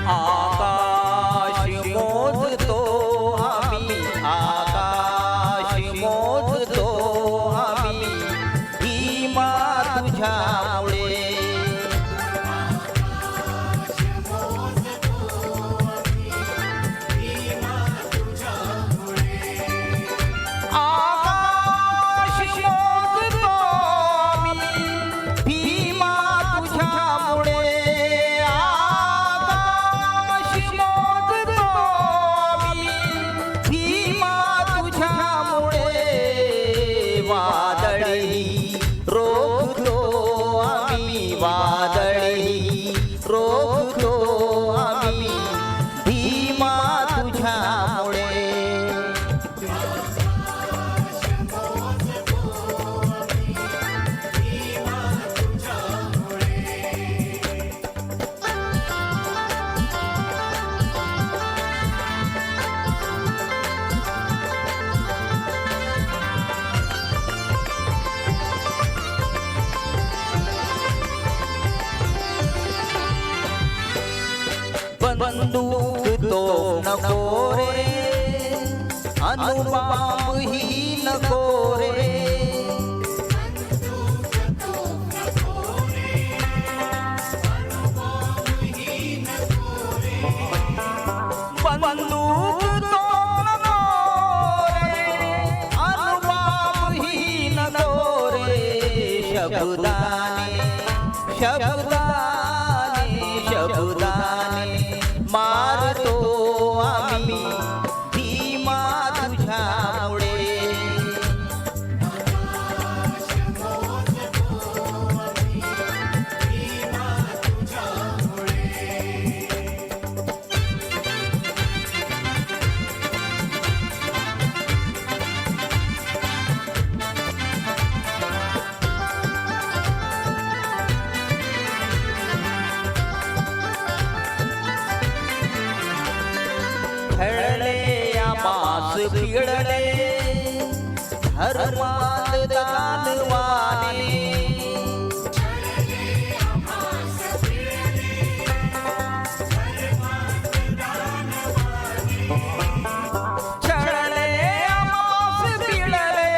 आकाश मोजतो आम्ही, आकाश मोजतो आम्ही, भीमा तुझ्यामुळे. आकाश मोजतो आम्ही, भीमा तुझ्यामुळे. वादळी रोखतो आम्ही, वादळी रोखतो आम्ही, भीमा तुझ्यामुळे. बंदूक तो नको रे, अणुबॉम्ब ही नको रे. बंदूक तो नको रे, अणुबॉम्ब ही नको रे. शब्दाने शब्दाने शब्दाने मारतो आम्ही, भीमा तुझ्यामुळे. खेळले आमास पिळले धर्मात दानवाने. छळले आमास पिळले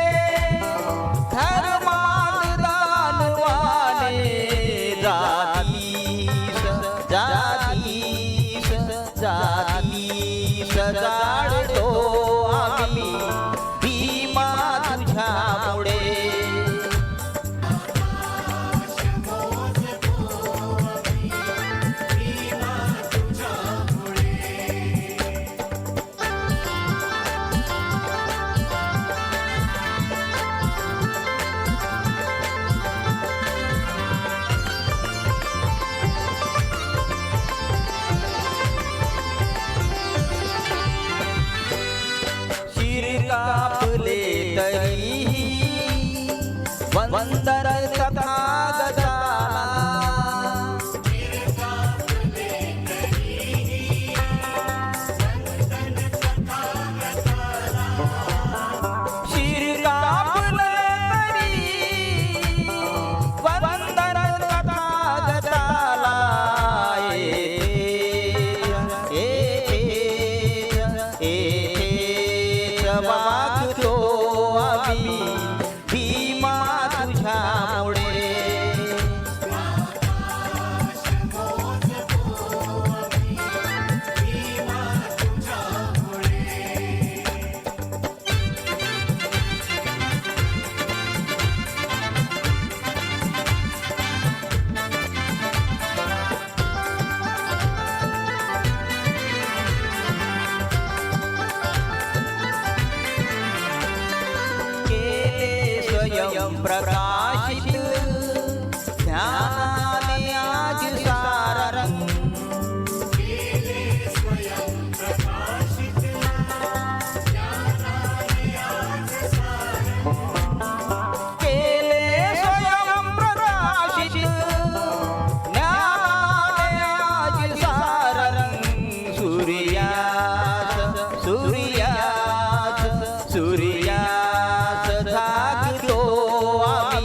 धर्मात दानवाने. जातीस जातीस जातीस गाडतो आम्ही, भीमा तुझ्यामुळे. कापले तरीही वंदर तथागताला. शिर कापले तरी वंदर तथागताला. वागतो आम्ही, भीमा तुझ्यामुळे. स्वयं प्रकाशित ध्यानाने आज सारा रंग. केले स्वयं प्रकाशित ज्ञानाने आज सारा रंग. सूर्यास सूर्यास सूर्यास धाकतो आम्ही,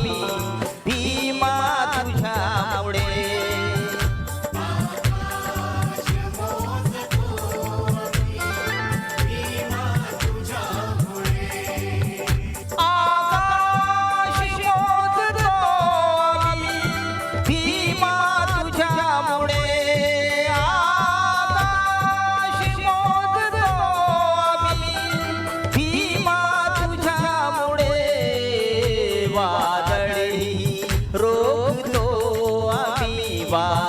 पा